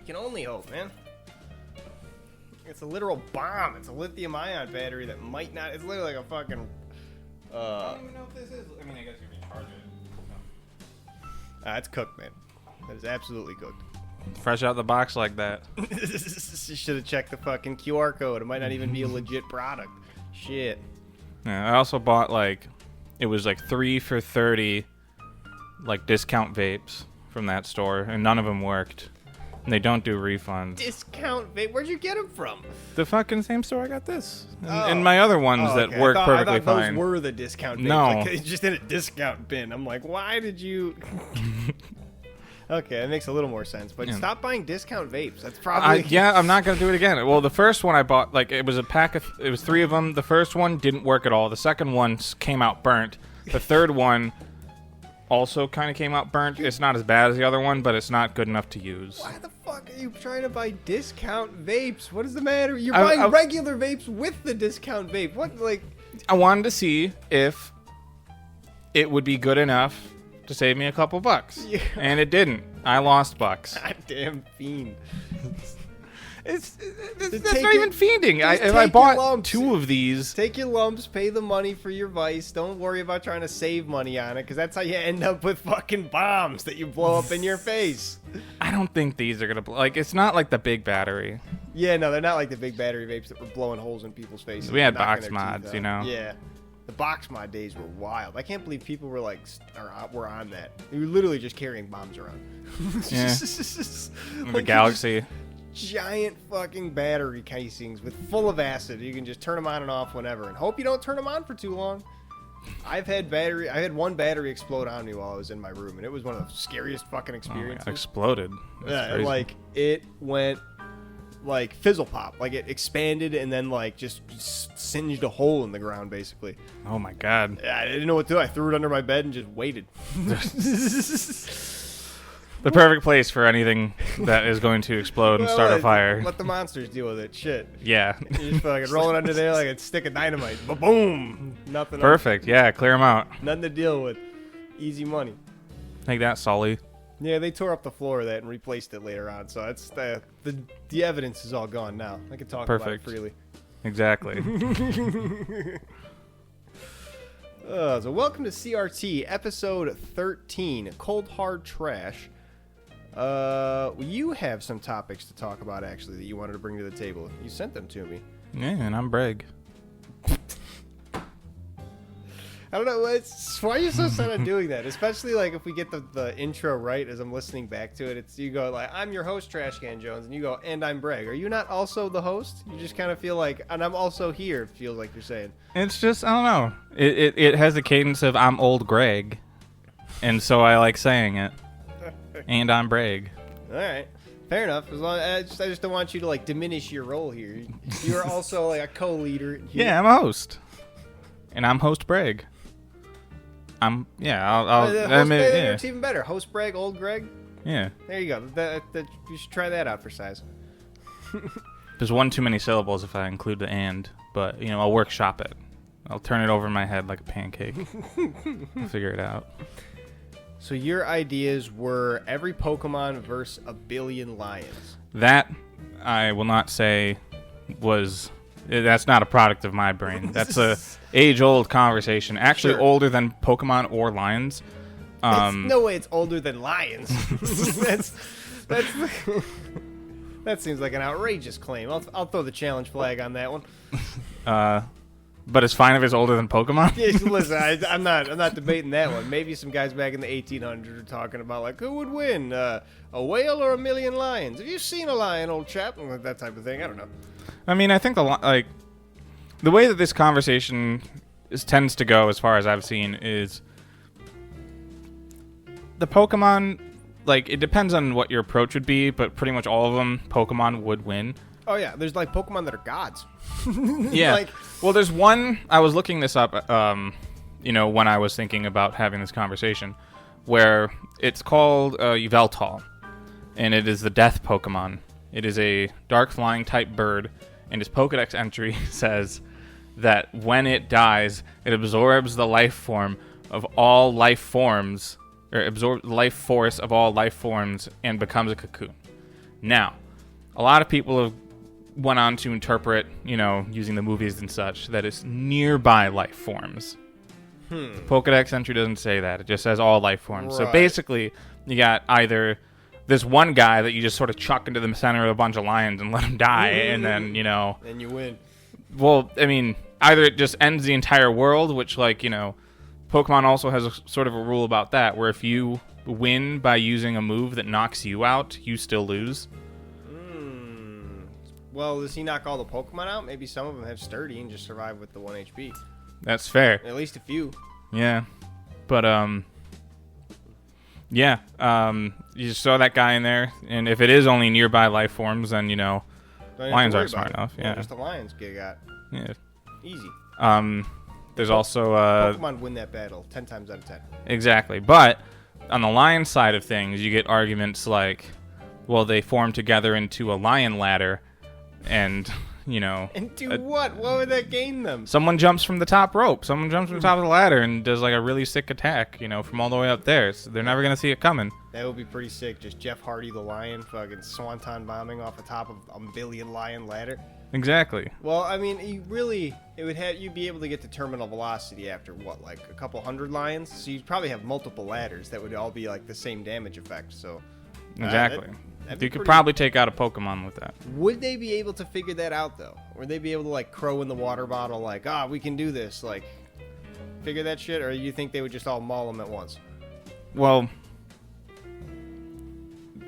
can only hope, man. It's a literal bomb. It's a lithium-ion battery that might not... It's literally like a fucking... I don't even know if this is... I mean, I guess you can charge it. It's cooked, man. That is absolutely cooked. Fresh out the box like that. You should have checked the fucking QR code. It might not even be a legit product. Shit. Yeah, I also bought, like... It was like 3 for $30, like, discount vapes from that store, and none of them worked. And they don't do refunds. Discount vape? Where'd you get them from? The fucking same store I got this. And my other ones that work perfectly fine. Those were the discount vapes. No. Like, it's just in a discount bin. I'm like, why did you... Okay, that makes a little more sense. But stop buying discount vapes. That's probably... Yeah, I'm not going to do it again. Well, the first one I bought, like, it was a pack of... It was 3 of them. The first one didn't work at all. The second one came out burnt. The third one also kind of came out burnt. It's not as bad as the other one, but it's not good enough to use. Why the fuck are you trying to buy discount vapes? What is the matter? You're buying regular vapes with the discount vape. What, like... I wanted to see if it would be good enough to save me a couple bucks. Yeah. And it didn't. I lost bucks. Goddamn fiend. That's not even fiending. If I bought 2 of these... Take your lumps, pay the money for your vice. Don't worry about trying to save money on it, because that's how you end up with fucking bombs that you blow up in your face. I don't think these are going to... Like, it's not like the big battery. Yeah, no, they're not like the big battery vapes that were blowing holes in people's faces. We had box mods, you know? Yeah. The box mod days were wild. I can't believe people were like, were on that. You were literally just carrying bombs around. Yeah. Like the Galaxy. Giant fucking battery casings full of acid. You can just turn them on and off whenever, and hope you don't turn them on for too long. I had one battery explode on me while I was in my room, and it was one of the scariest fucking experiences. Oh, exploded. Yeah, and, like, it went like fizzle pop. Like, it expanded and then like just singed a hole in the ground, basically. Oh my god. Yeah, I didn't know what to do. I threw it under my bed and just waited. The perfect place for anything that is going to explode and start a fire. Let the monsters deal with it. Shit. Yeah. You just fucking roll it under there like a stick of dynamite. Ba-boom. Nothing. Perfect. Yeah, clear them out. Nothing to deal with. Easy money. Take that, Sully. Yeah, they tore up the floor of that and replaced it later on. So that's the evidence is all gone now. I can talk about it freely. Exactly. So welcome to CRT, episode 13, Cold Hard Trash. You have some topics to talk about, actually, that you wanted to bring to the table. You sent them to me. Yeah, and I'm Brig. I don't know. Why are you so set on doing that? Especially, like, if we get the intro right as I'm listening back to it. You go, like, I'm your host, Trash Can Jones, and you go, and I'm Brig. Are you not also the host? You just kind of feel like, and I'm also here, it feels like you're saying. It's just, I don't know. It has the cadence of I'm old Greg, and so I like saying it. And I'm Brig. All right. Fair enough. As long I just don't want you to, like, diminish your role here. You're also, like, a co-leader. Yeah, I'm a host. And I'm host Brig. It's even better. Host Breg, old Greg. Yeah. There you go. You should try that out for size. There's one too many syllables if I include the and, but, you know, I'll workshop it. I'll turn it over in my head like a pancake. I'll figure it out. So your ideas were every Pokemon versus a billion lions. That, I will not say, that's not a product of my brain. That's a age-old conversation. Actually, older than Pokemon or lions. No way it's older than lions. That seems like an outrageous claim. I'll throw the challenge flag on that one. But it's fine if it's older than Pokemon? Yeah, listen, I'm not debating that one. Maybe some guys back in the 1800s are talking about, like, who would win, a whale or a million lions? Have you seen a lion, old chap? That type of thing. I don't know. I mean, I think the way that this conversation tends to go, as far as I've seen, is the Pokemon, like, it depends on what your approach would be, but pretty much all of them, Pokemon would win. Oh, yeah. There's, like, Pokemon that are gods. Yeah. Well, there's one, I was looking this up, when I was thinking about having this conversation, where it's called Yveltal, and it is the death Pokemon. It is a dark flying type bird, and his Pokedex entry says that when it dies, it absorbs the life form of all life forms, or absorbs the life force of all life forms, and becomes a cocoon. Now, a lot of people have went on to interpret, using the movies and such, that it's nearby life forms. The Pokedex entry doesn't say that. It just says all life forms. Right. So basically, you got either this one guy that you just sort of chuck into the center of a bunch of lions and let him die, and then, Then you win. Well, I mean, either it just ends the entire world, which, Pokemon also has a sort of a rule about that, where if you win by using a move that knocks you out, you still lose. Well, does he knock all the Pokemon out? Maybe some of them have Sturdy and just survive with the 1 HP. That's fair. At least a few. Yeah. But, you saw that guy in there, and if it is only nearby life forms, then, lions aren't smart enough. Yeah. Just the lions got. Yeah. Easy. There's also, Pokemon win that battle 10 times out of 10. Exactly. But on the lion side of things, you get arguments like, well, they form together into a lion ladder, and, And do what? What would that gain them? someone jumps from the top rope. Someone jumps from the top of the ladder and does, a really sick attack, from all the way up there. So they're never going to see it coming. That would be pretty sick. Just Jeff Hardy the lion fucking swanton bombing off the top of a billion lion ladder. Exactly. Well, I mean, you'd be able to get to terminal velocity after what, like a couple hundred lions? So you'd probably have multiple ladders that would all be like the same damage effect. So Exactly. that'd be You could pretty- probably take out a Pokemon with that. Would they be able to figure that out though? Would they be able to crow in the water bottle we can do this, figure that shit, or you think they would just all maul them at once? Well,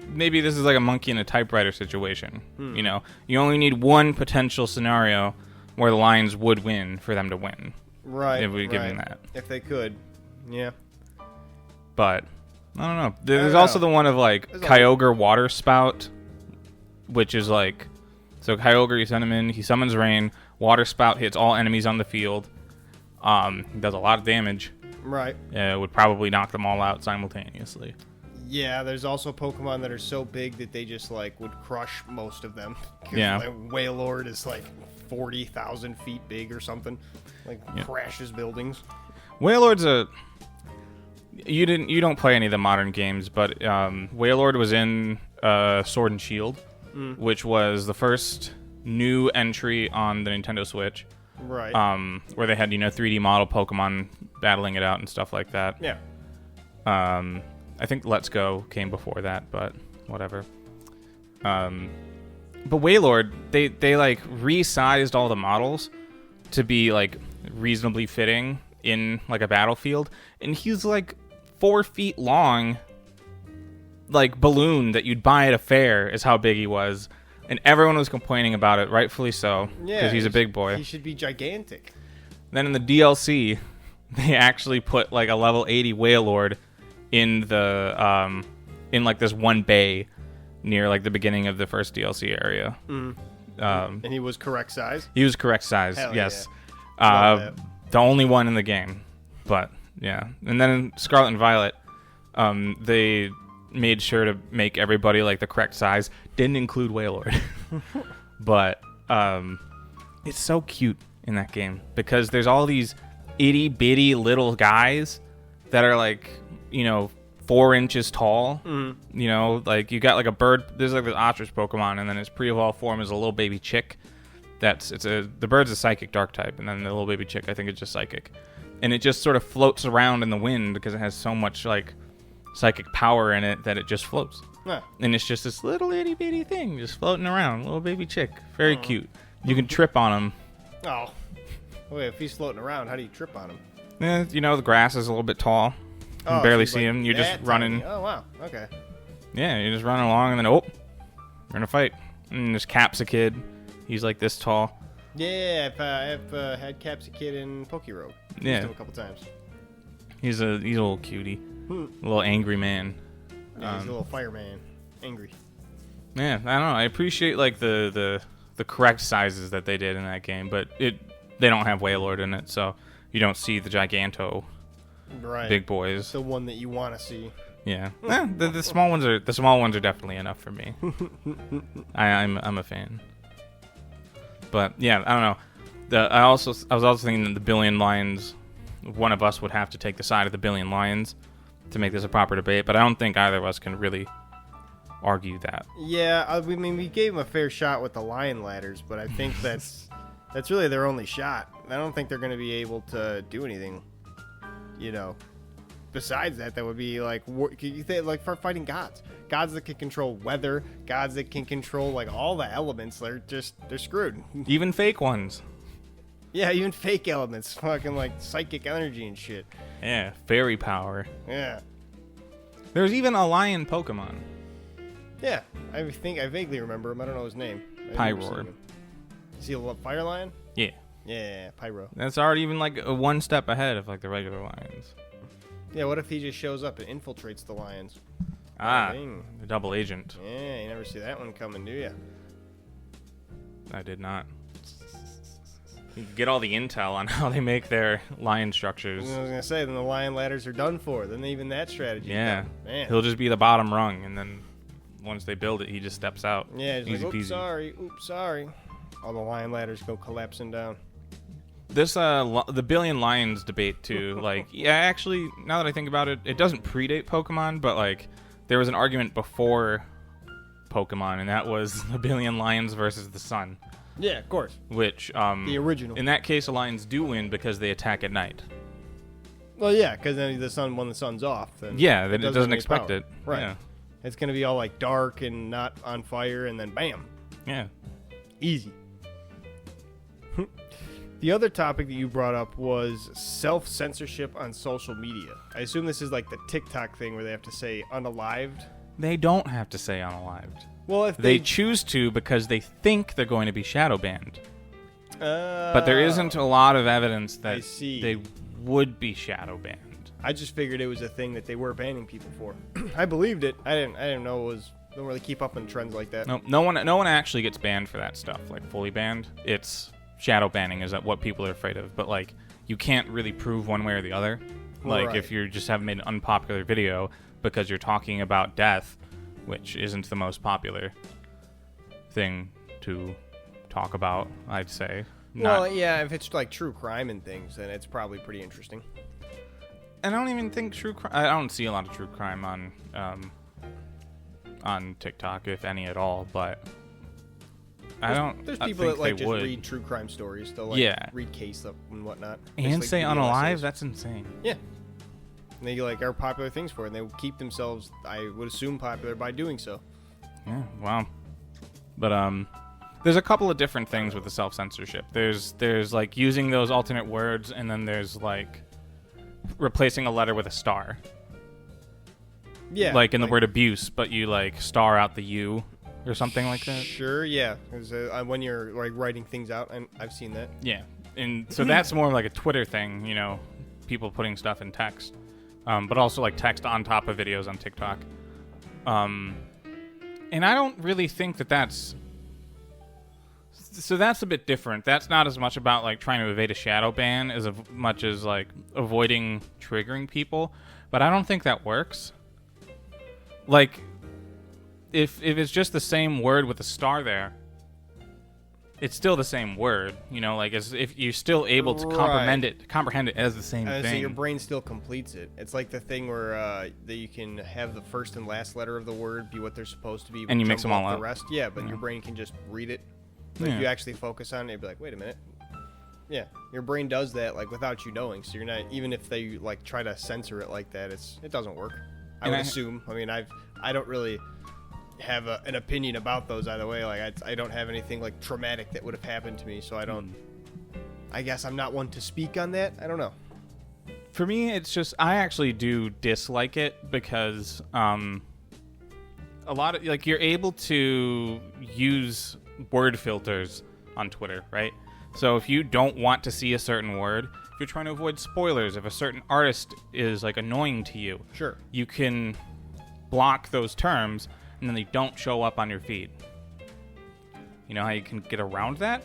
maybe this is like a monkey in a typewriter situation. You only need one potential scenario where the lions would win for them to win. Right. If we give them that. If they could. Yeah. But I don't know. There's also the one of Kyogre Water Spout, which is so Kyogre, you send him in, he summons rain, Water Spout hits all enemies on the field. Does a lot of damage. Right. It would probably knock them all out simultaneously. Yeah, there's also Pokemon that are so big that they just would crush most of them. Yeah. Wailord is 40,000 feet big or something. Crashes buildings. Wailord's you don't play any of the modern games, but Wailord was in Sword and Shield, which was the first new entry on the Nintendo Switch. Right. Where they had 3D model Pokemon battling it out and stuff like that. Yeah. I think Let's Go came before that, but whatever. But Wailord, they resized all the models to be reasonably fitting in a battlefield, and he's 4 feet long, balloon that you'd buy at a fair is how big he was, and everyone was complaining about it, rightfully so, because he's a big boy. He should be gigantic. Then in the DLC, they actually put a level 80 Wailord in the in this one bay near the beginning of the first DLC area. And he was correct size. He was correct size. Hell yes. Yeah. The only one in the game. But yeah. And then in Scarlet and Violet, they made sure to make everybody the correct size. Didn't include Wailord. But it's so cute in that game because there's all these itty bitty little guys that are 4 inches tall. You got a bird. There's this ostrich Pokemon, and then its pre-evolved form is a little baby chick. The bird's a psychic dark type, and then the little baby chick I think is just psychic, and it just sort of floats around in the wind because it has so much psychic power in it that it just floats. Huh. And it's just this little itty bitty thing just floating around, little baby chick, very cute. You can trip on him. Oh, wait, if he's floating around, how do you trip on him? Yeah, the grass is a little bit tall. You can barely see him. You're just running. Oh, wow. Okay. Yeah, you're just running along, and then, we're in a fight. And there's Cap's a kid. He's this tall. Yeah, I've had Caps a kid in Pokerode. Yeah. Used him a couple times. He's a little cutie. A little angry man. Yeah, he's a little fireman. Angry. Yeah, I don't know. I appreciate, the correct sizes that they did in that game, but they don't have Wailord in it, so you don't see the Giganto Right. big boys. It's the one that you want to see. Yeah. The small ones are definitely enough for me. I'm a fan. But yeah, I don't know. I was also thinking that the billion lions, one of us would have to take the side of the billion lions to make this a proper debate, but I don't think either of us can really argue that. Yeah, I mean, we gave them a fair shot with the lion ladders, but I think that's really their only shot. I don't think they're going to be able to do anything, besides that would be like for fighting gods that can control weather, gods that can control like all the elements. They're screwed. Even fake ones. Yeah, even fake elements, fucking like psychic energy and shit. Yeah, fairy power. Yeah. There's even a lion Pokemon. Yeah, I vaguely remember him. I don't know his name. Pyroar. Is he a fire lion? Yeah. Yeah, Pyro. That's already even like one step ahead of like the regular lions. Yeah, what if he just shows up and infiltrates the lions? The double agent. Yeah, you never see that one coming, do you? I did not. You can get all the intel on how they make their lion structures. I was gonna say, then the lion ladders are done for. Then even that strategy. Yeah. Man. He'll just be the bottom rung, and then once they build it, he just steps out. Yeah, he's Easy like, oops, peasy. sorry. All the lion ladders go collapsing down. This the billion lions debate too. Like, yeah, actually, now that I think about it, it doesn't predate Pokemon, but like, there was an argument before Pokemon, and that was the billion lions versus the sun. Yeah, of course. Which the original. In that case, the lions do win because they attack at night. Well, yeah, because then when the sun's off, then it doesn't expect power. it. Right. Yeah. It's gonna be all like dark and not on fire, and then bam. Yeah. Easy. The other topic that you brought up was self-censorship on social media. I assume this is like the TikTok thing where they have to say unalived. They don't have to say unalived. Well, if they choose to because they think they're going to be shadow banned. But there isn't a lot of evidence that they would be shadow banned. I just figured it was a thing that they were banning people for. I believed it. I didn't know it was. Don't really keep up on trends like that. No one actually gets banned for that stuff, like fully banned. It's shadow banning is what people are afraid of, but like you can't really prove one way or the other. Like if you just have made an unpopular video because you're talking about death, which isn't the most popular thing to talk about, I'd say. Well, yeah, if it's like true crime and things, then it's probably pretty interesting. And I don't even think I don't see a lot of true crime on TikTok, if any at all, but There's people that like just read true crime stories. They'll like read case up and whatnot. And say unalive? That's insane. Yeah. And they like are popular things for it, and they keep themselves, I would assume, popular by doing so. Yeah, wow. But there's a couple of different things with the self-censorship. There's like using those alternate words, and then there's like replacing a letter with a star. Yeah. Like in the word abuse, but you like star out the U or something like that. Sure, yeah. When you're like writing things out, and I've seen that. Yeah. And so that's more like a Twitter thing, people putting stuff in text. But also like text on top of videos on TikTok. And I don't really think that's... So that's a bit different. That's not as much about like trying to evade a shadow ban as much as like avoiding triggering people. But I don't think that works. Like, if it's just the same word with a star there, it's still the same word, like as if you're still able to comprehend it as the same thing. So your brain still completes it. It's like the thing where that you can have the first and last letter of the word be what they're supposed to be, and you mix them all up. The rest, but your brain can just read it. Like if you actually focus on it, you'd be like, wait a minute. Yeah, your brain does that like without you knowing. So you're not, even if they like try to censor it like that, it doesn't work. I would assume. I mean, I don't really have an opinion about those either way. Like I don't have anything like traumatic that would have happened to me, so I guess I'm not one to speak on that. I don't know. For me, it's just I actually do dislike it because a lot of like you're able to use word filters on Twitter, right? So if you don't want to see a certain word, if you're trying to avoid spoilers, if a certain artist is like annoying to you, sure, you can block those terms and then they don't show up on your feed. You know how you can get around that?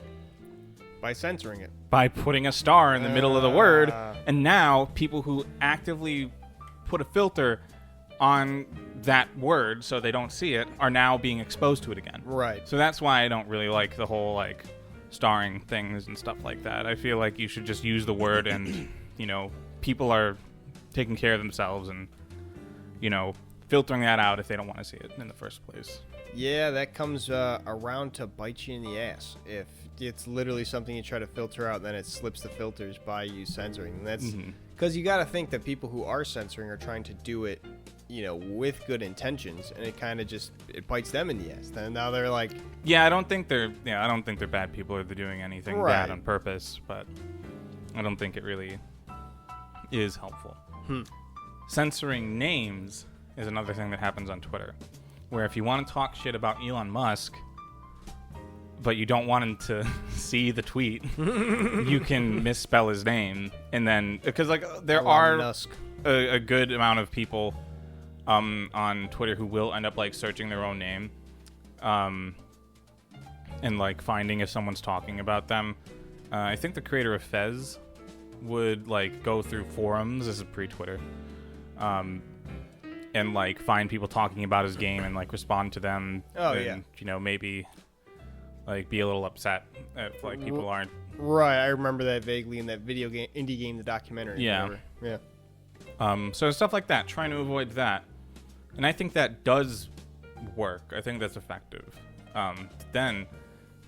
By censoring it. By putting a star in the middle of the word, and now people who actively put a filter on that word so they don't see it are now being exposed to it again. Right. So that's why I don't really like the whole like starring things and stuff like that. I feel like you should just use the word and, people are taking care of themselves and, filtering that out if they don't want to see it in the first place. Yeah, that comes around to bite you in the ass. If it's literally something you try to filter out, then it slips the filters by you censoring. And that's because you got to think that people who are censoring are trying to do it, with good intentions, and it kind of it bites them in the ass. Then now they're like, I don't think they're bad people or they're doing anything bad on purpose, but I don't think it really is helpful. Censoring names is another thing that happens on Twitter, where if you want to talk shit about Elon Musk, but you don't want him to see the tweet, you can misspell his name, and then because there are a good amount of people on Twitter who will end up searching their own name, and finding if someone's talking about them. I think the creator of Fez would go through forums. This is pre-Twitter. And find people talking about his game and respond to them. Maybe be a little upset if people aren't. Right, I remember that vaguely in that video game, indie game, the documentary. Yeah. Yeah. So stuff like that, trying to avoid that. And I think that does work. I think that's effective. Then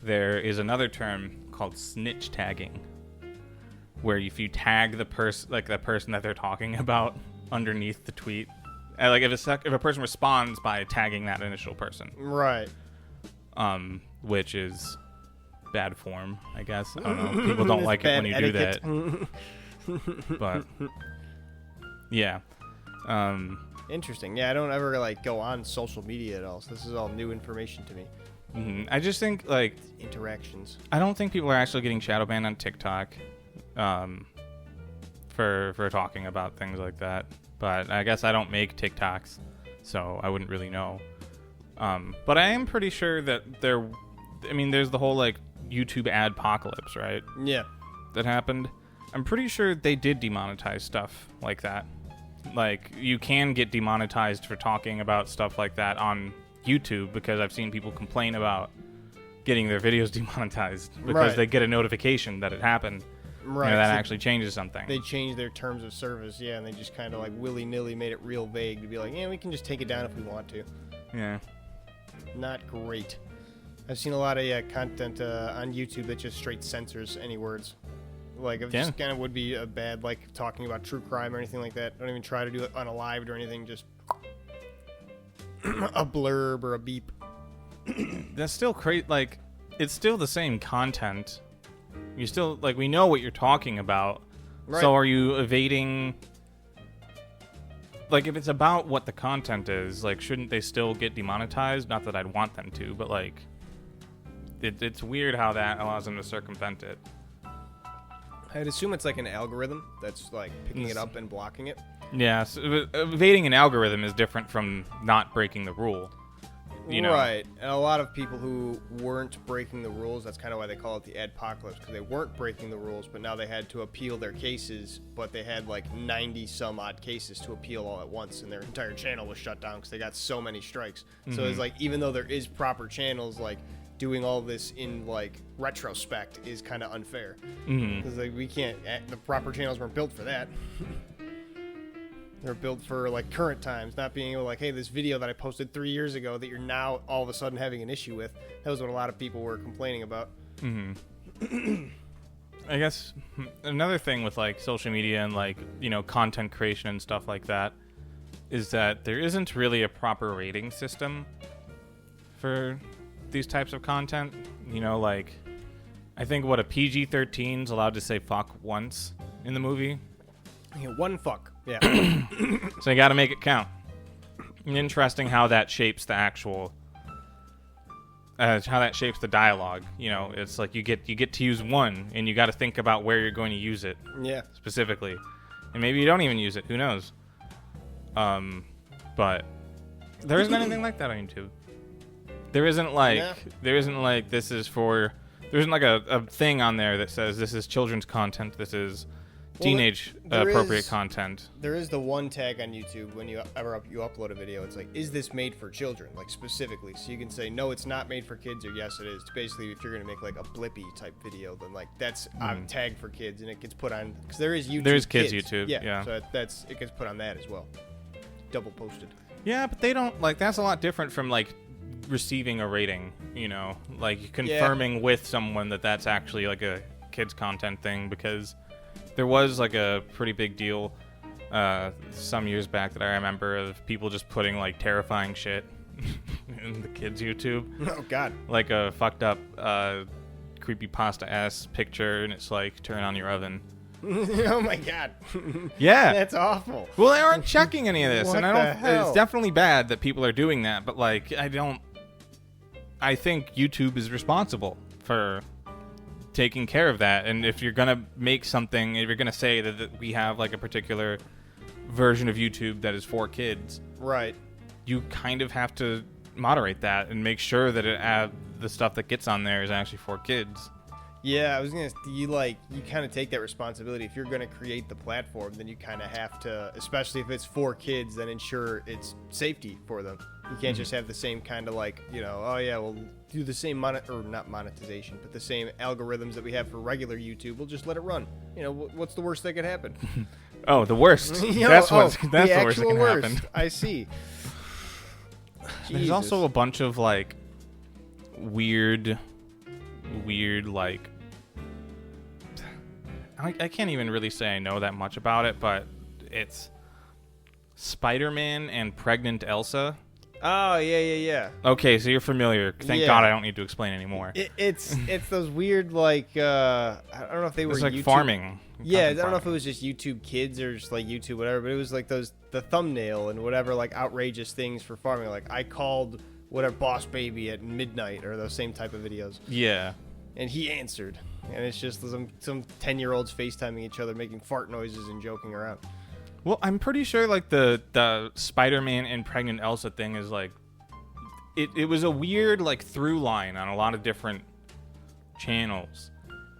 there is another term called snitch tagging, where if you tag the person that they're talking about underneath the tweet, if a person responds by tagging that initial person, right? Which is bad form, I guess. I don't know. People don't like it when you etiquette. do that. But yeah. Interesting. Yeah, I don't ever go on social media at all, so this is all new information to me. I just think interactions. I don't think people are actually getting shadow banned on TikTok for talking about things like that. But I guess I don't make TikToks, so I wouldn't really know. But I am pretty sure that there's the whole YouTube adpocalypse, right? Yeah. That happened. I'm pretty sure they did demonetize stuff like that. You can get demonetized for talking about stuff like that on YouTube, because I've seen people complain about getting their videos demonetized because they get a notification that it happened. Right. That actually changes something. They changed their terms of service, and they just kind of willy-nilly made it real vague to be we can just take it down if we want to. Yeah. Not great. I've seen a lot of content on YouTube that just straight censors any words. It just kind of would be a bad, talking about true crime or anything like that. Don't even try to do it unalived or anything. Just a blurb or a beep. That's still crazy. It's still the same content. You still, we know what you're talking about. Right. So are you evading... if it's about what the content is, shouldn't they still get demonetized? Not that I'd want them to, but, it's weird how that allows them to circumvent it. I'd assume it's an algorithm that's picking it up and blocking it. Yeah, so evading an algorithm is different from not breaking the rule. Right, and a lot of people who weren't breaking the rules, that's kind of why they call it the adpocalypse, because they weren't breaking the rules, but now they had to appeal their cases, but they had 90 some odd cases to appeal all at once, and their entire channel was shut down because they got so many strikes. So it's even though there is proper channels, doing all this in retrospect is kind of unfair, because we can't, the proper channels weren't built for that. They're built for current times, not being able hey, this video that I posted 3 years ago that you're now all of a sudden having an issue with. That was what a lot of people were complaining about. I guess another thing with social media and content creation and stuff like that is that there isn't really a proper rating system for these types of content. I think a PG-13 is allowed to say fuck once in the movie. Yeah, one fuck. Yeah. So you got to make it count. Interesting how that shapes the actual, how that shapes the dialogue. It's you get to use one, and you got to think about where you're going to use it. Yeah. Specifically, and maybe you don't even use it. Who knows? But there isn't anything like that on YouTube. There isn't this is for. There isn't a thing on there that says this is children's content. This is teenage appropriate content. There is the one tag on YouTube when you upload a video. It's is this made for children? Specifically, so you can say no, it's not made for kids, or yes, it is. Basically, if you're gonna make a Blippy type video, then that's tagged for kids, and it gets put on because there is YouTube. There's kids YouTube. Yeah. So it gets put on that as well. Double posted. Yeah, but they don't, like, that's a lot different from, like, receiving a rating, you know? Like, confirming with someone that that's actually, like, a kids content thing, because there was, like, a pretty big deal some years back that I remember of people just putting, like, terrifying shit in the kids' YouTube. Oh, God. Like a fucked up creepypasta-ass picture, and it's like, turn on your oven. Oh, my God. Yeah. That's awful. Well, they aren't checking any of this, What and I the don't. hell? It's definitely bad that people are doing that, but like, I think YouTube is responsible for taking care of that, and if you're gonna make something, if you're gonna say that we have like a particular version of YouTube that is for kids, Right. you kind of have to moderate that and make sure that the stuff that gets on there is actually for kids. Yeah, I was gonna. You kind of take that responsibility. If you're gonna create the platform, then you kind of have to, especially if it's for kids, then ensure it's safety for them. You can't just have the same kind of like, oh yeah, we'll do the same not monetization, but the same algorithms that we have for regular YouTube. We'll just let it run. What's the worst that could happen? Oh, the worst. That's the worst that can happen. I see. There's Jesus. also a bunch of like weird like I can't even really say I know that much about it, but it's Spider-Man and pregnant Elsa. Oh, yeah. Okay, so you're familiar. Thank God I don't need to explain anymore. It's those weird, like, I don't know if they were It's like YouTube... farming. Yeah, I don't know if it was just YouTube Kids or just like YouTube whatever, but it was like the thumbnail and whatever, like outrageous things for farming. Like I called whatever Boss Baby at midnight, or those same type of videos. Yeah. And he answered. And it's just some 10-year-olds FaceTiming each other, making fart noises and joking around. Well, I'm pretty sure like the Spider-Man and pregnant Elsa thing is like it was a weird like through line on a lot of different channels.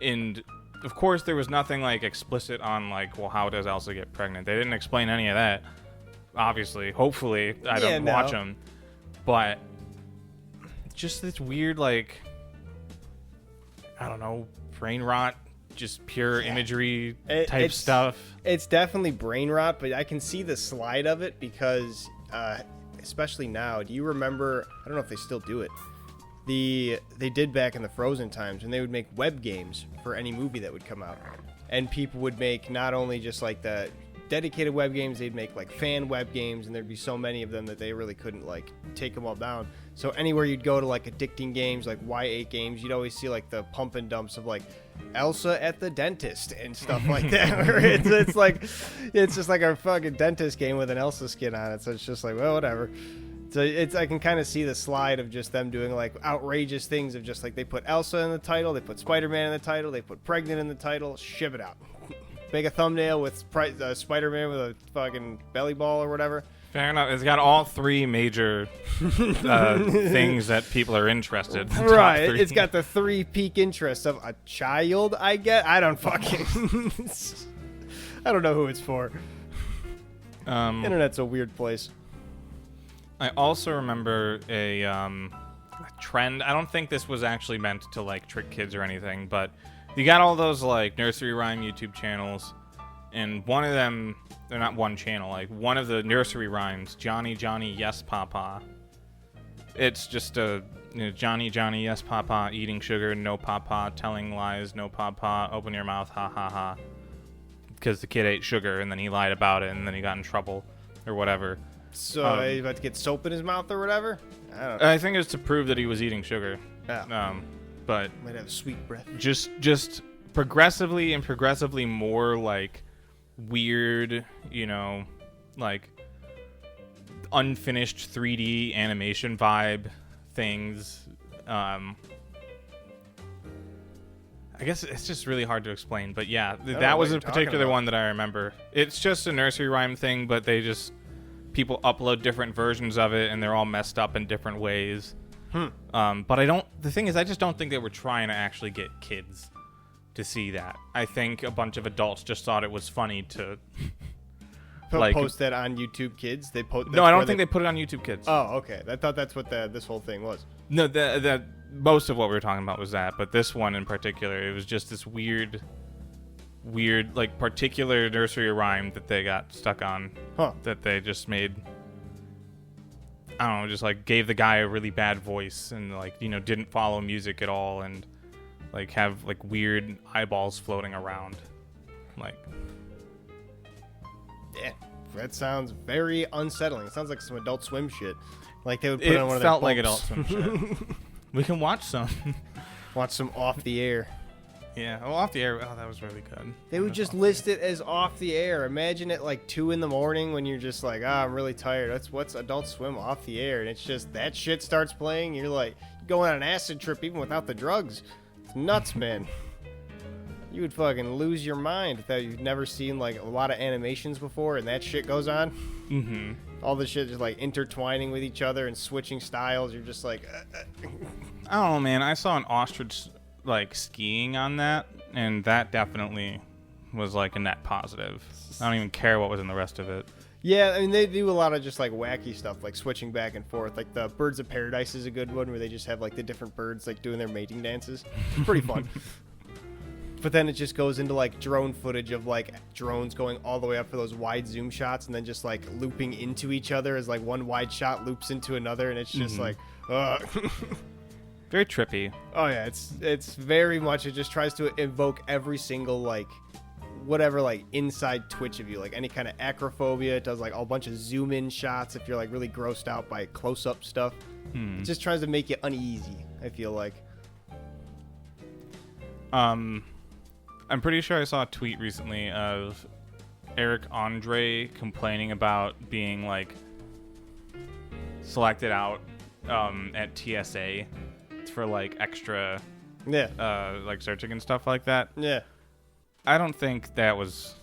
And of course there was nothing like explicit on like, well, how does Elsa get pregnant? They didn't explain any of that. Obviously, hopefully I don't watch them. But just this weird like, I don't know, brain rot, just pure imagery type stuff. It's definitely brain rot, but I can see the slide of it because, especially now, do you remember, I don't know if they still do it, they did back in the Frozen times, and they would make web games for any movie that would come out. And people would make not only just like the dedicated web games, they'd make like fan web games, and there'd be so many of them that they really couldn't like take them all down. So anywhere you'd go to like addicting games, like Y8 games, you'd always see like the pump and dumps of like Elsa at the dentist and stuff like that. Where it's just like a fucking dentist game with an Elsa skin on it. So it's just like, well, whatever. So I can kind of see the slide of just them doing like outrageous things of just like they put Elsa in the title, they put Spider-Man in the title, they put pregnant in the title, ship it out. Make a thumbnail with Spider-Man with a fucking belly ball or whatever. Fair enough. It's got all three major things that people are interested in. Right. It's got the three peak interests of a child, I get. I don't fucking... I don't know who it's for. Internet's a weird place. I also remember a trend. I don't think this was actually meant to like trick kids or anything, but you got all those like nursery rhyme YouTube channels, and one of them, they're not one channel, like one of the nursery rhymes, Johnny Johnny Yes Papa. It's just a Johnny Johnny Yes Papa, eating sugar, no papa, telling lies, no papa, open your mouth, ha ha ha. Because the kid ate sugar and then he lied about it and then he got in trouble or whatever. So he's about to get soap in his mouth or whatever? I don't know. I think it's to prove that he was eating sugar. Yeah. But might have sweet breath. Just progressively more like weird, like unfinished 3D animation vibe things. I guess it's just really hard to explain, but yeah, that was a particular one that I remember. It's just a nursery rhyme thing, but people upload different versions of it and they're all messed up in different ways. But the thing is, I just don't think they were trying to actually get kids to see that. I think a bunch of adults just thought it was funny to post that on YouTube Kids. No, I don't think they put it on YouTube Kids. Oh, okay. I thought that's what this whole thing was. No, most of what we were talking about was that, but this one in particular, it was just this weird like particular nursery rhyme that they got stuck on. That they just made I don't know, just like gave the guy a really bad voice and like, you know, didn't follow music at all and like have like weird eyeballs floating around. Like, yeah, that sounds very unsettling. It sounds like some Adult Swim shit. Like they would put on one of their felt like bumps. Adult Swim shit. We can watch some. Watch some Off the Air. Yeah, well, Off the Air. Oh, that was really good. They would just list it as Off the Air. Imagine it like 2 a.m. when you're just like, I'm really tired. What's Adult Swim Off the Air, and it's just that shit starts playing. You're like going on an acid trip even without the drugs. It's nuts, man. You would fucking lose your mind if you've never seen like a lot of animations before, and that shit goes on. Mm-hmm. All the shit just like intertwining with each other and switching styles. You're just like, I don't know, man. I saw an ostrich like skiing on that, and that definitely was like a net positive. I don't even care what was in the rest of it. Yeah, I mean, they do a lot of just like wacky stuff, like switching back and forth. Like the Birds of Paradise is a good one where they just have like the different birds like doing their mating dances. Pretty fun. But then it just goes into like drone footage of like drones going all the way up for those wide zoom shots and then just like looping into each other as like one wide shot loops into another, and it's just like, very trippy. Oh yeah, it's very much, it just tries to evoke every single like whatever like inside twitch of you, like any kind of acrophobia. It does like a bunch of zoom in shots if you're like really grossed out by close up stuff. It just tries to make you uneasy, I feel like. I'm pretty sure I saw a tweet recently of Eric Andre complaining about being like selected out at TSA for like extra like searching and stuff like that. Yeah. I don't think that was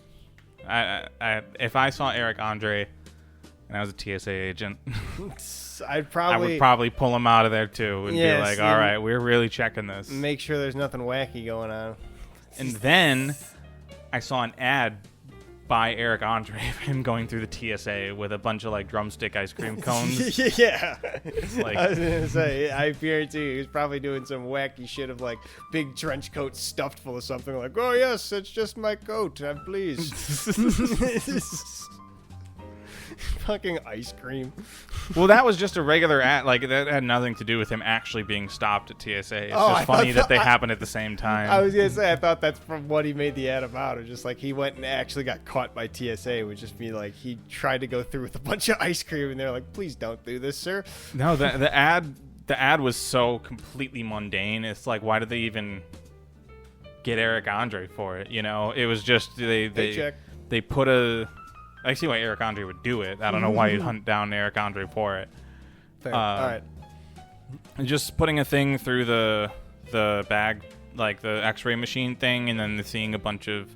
if I saw Eric Andre and I was a TSA agent, I would probably pull him out of there too and be like, all right, we're really checking this. Make sure there's nothing wacky going on. And then I saw an ad by Eric Andre of him going through the TSA with a bunch of like drumstick ice cream cones. Yeah. Like, I was gonna say, I guarantee you, he was probably doing some wacky shit of like big trench coat stuffed full of something, like, oh yes, it's just my coat, I'm pleased. Fucking ice cream. Well, that was just a regular ad. Like, that had nothing to do with him actually being stopped at TSA. It's just funny that they happen at the same time. I was gonna say, I thought that's from what he made the ad about. It was just like he went and actually got caught by TSA. It would just be like he tried to go through with a bunch of ice cream, and they're like, "Please don't do this, sir." No, the ad was so completely mundane. It's like, why did they even get Eric Andre for it? You know, it was just they put a. I see why Eric Andre would do it. I don't know why you'd hunt down Eric Andre for it. Fair. All right. Just putting a thing through the bag, like the X-ray machine thing, and then seeing a bunch of,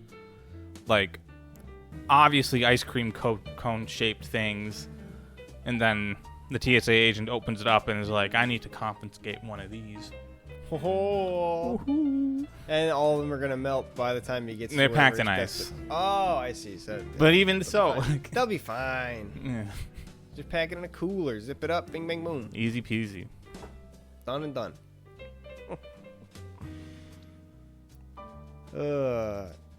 like, obviously ice cream cone-shaped things, and then the TSA agent opens it up and is like, I need to confiscate one of these. Oh. And all of them are gonna melt by the time he gets. They're packed in ice. Oh, I see. So, but even so, like, they'll be fine. Yeah. Just pack it in a cooler, zip it up, bing bang boom. Easy peasy. Done and done.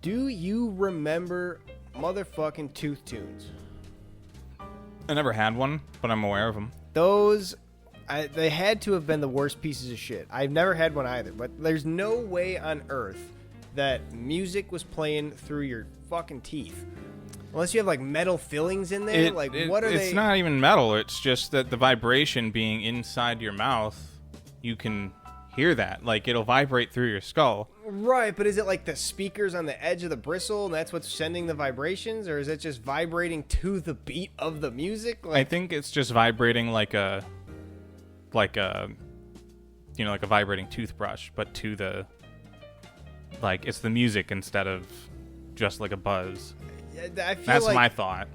Do you remember motherfucking Tooth Tunes? I never had one, but I'm aware of them. Those. They had to have been the worst pieces of shit. I've never had one either, but there's no way on earth that music was playing through your fucking teeth. Unless you have like metal fillings in there. What are they? It's not even metal. It's just that the vibration being inside your mouth, you can hear that. Like, it'll vibrate through your skull. Right, but is it like the speakers on the edge of the bristle and that's what's sending the vibrations? Or is it just vibrating to the beat of the music? I think it's just vibrating like a vibrating toothbrush, but to the, like, it's the music instead of just like a buzz. That's like, my thought.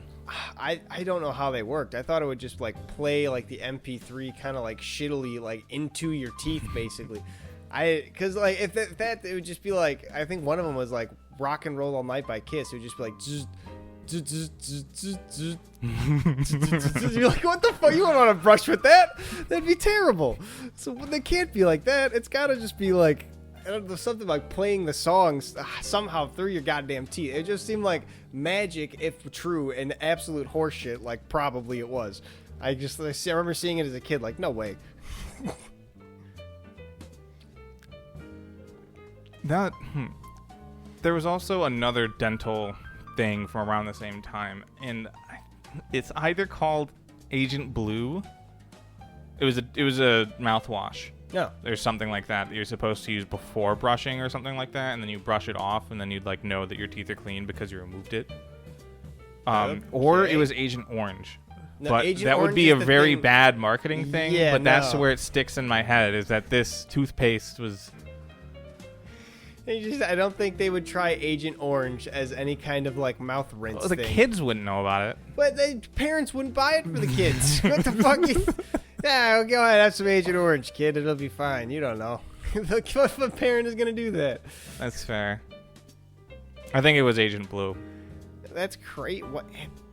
I don't know how they worked. I thought it would just like play like the MP3 kind of like shittily like into your teeth basically. Because like if that it would just be like, I think one of them was like Rock and Roll All Night by Kiss. It would just be like you're like, what the fuck? You don't want to brush with that? That'd be terrible. So they can't be like that. It's gotta just be like, I don't know, something like playing the songs somehow through your goddamn teeth. It just seemed like magic, if true, and absolute horseshit. Like probably it was. I remember seeing it as a kid. Like, no way. There was also another dental thing from around the same time, and it's either called Agent Blue. It was a mouthwash. No. There's something like that you're supposed to use before brushing or something like that, and then you brush it off, and then you'd like know that your teeth are clean because you removed it. Or it was Agent Orange. No, but Agent that would Orange be is a the very thing. bad marketing thing. Yeah, but that's no. where it sticks in my head, is that this toothpaste was... I don't think they would try Agent Orange as any kind of like mouth rinse Well, the thing. kids wouldn't know about it. But parents wouldn't buy it for the kids. What the fuck? Yeah, go ahead, have some Agent Orange, kid. It'll be fine. You don't know. What parent is gonna do that? That's fair. I think it was Agent Blue. That's great. What?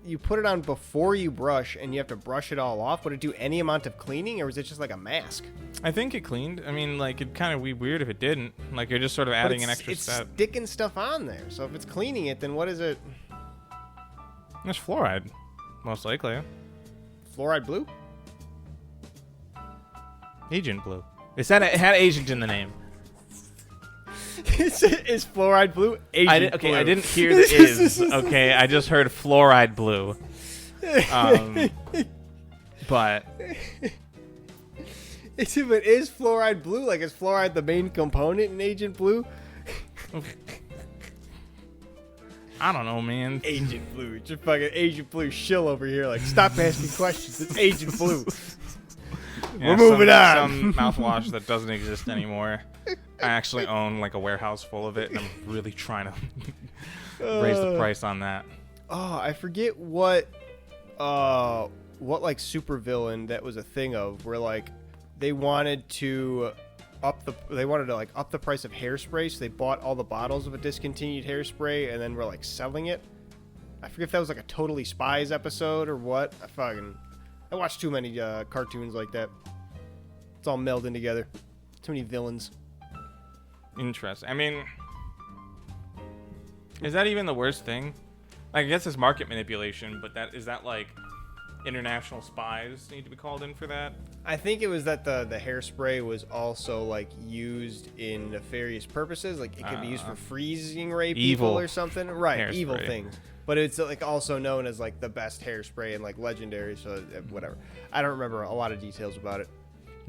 You put it on before you brush, and you have to brush it all off. Would it do any amount of cleaning, or was it just like a mask? I think it cleaned. I mean, like, it'd kind of be weird if it didn't. Like, you're just sort of adding an extra step. It's sticking stuff on there. So if it's cleaning it, then what is it? There's fluoride, most likely. Fluoride blue? Agent Blue. It had agent in the name. Is fluoride blue? Agent blue. I didn't hear the is. Okay, I just heard fluoride blue. But is fluoride blue? Like, is fluoride the main component in Agent Blue? I don't know, man. Agent Blue. Just fucking Agent Blue shill over here. Like, stop asking questions. It's Agent Blue. Yeah, We're moving on. Some mouthwash that doesn't exist anymore. I actually own like a warehouse full of it, and I'm really trying to raise the price on that. Oh, I forget what like supervillain that was a thing of, where like they wanted to up the price of hairspray, so they bought all the bottles of a discontinued hairspray and then were like selling it. I forget if that was like a Totally Spies episode or what. I watched too many cartoons like that. It's all melding together. Too many villains. Interesting. I mean, is that even the worst thing? I guess it's market manipulation, but is that like international spies need to be called in for that? I think it was that the hairspray was also like used in nefarious purposes. Like it could be used for freezing ray people evil or something. Right, hairspray. evil things. But it's like also known as like the best hairspray and like legendary. So whatever. I don't remember a lot of details about it.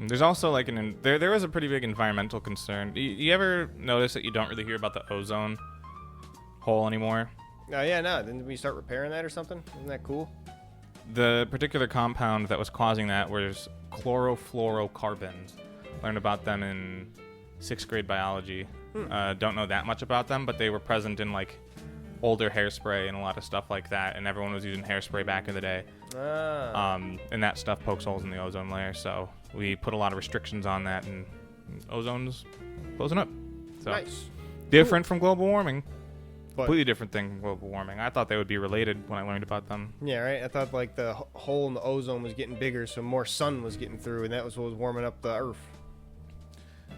There's also like there was a pretty big environmental concern. You ever notice that you don't really hear about the ozone hole anymore? Oh yeah, no. Didn't we start repairing that or something? Isn't that cool? The particular compound that was causing that was chlorofluorocarbons. Learned about them in 6th grade biology. Don't know that much about them, but they were present in like older hairspray and a lot of stuff like that, and everyone was using hairspray back in the day. And that stuff pokes holes in the ozone layer, so we put a lot of restrictions on that, and ozone's closing up. So nice. Different from global warming. But, Completely different thing from global warming. I thought they would be related when I learned about them. yeah, right. I thought like the hole in the ozone was getting bigger, so more sun was getting through, and that was what was warming up the Earth.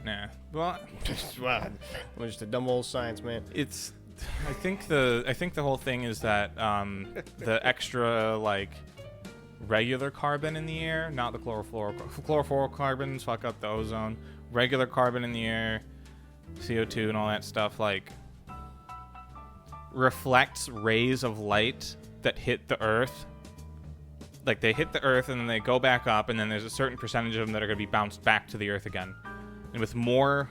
Nah. Well, Wow, I'm just a dumb old science man. I think the whole thing is that the extra like regular carbon in the air, not the chlorofluorocarbons, fuck up the ozone. Regular carbon in the air, CO2 and all that stuff, like reflects rays of light that hit the Earth. Like they hit the Earth and then they go back up, and then there's a certain percentage of them that are going to be bounced back to the Earth again. And with more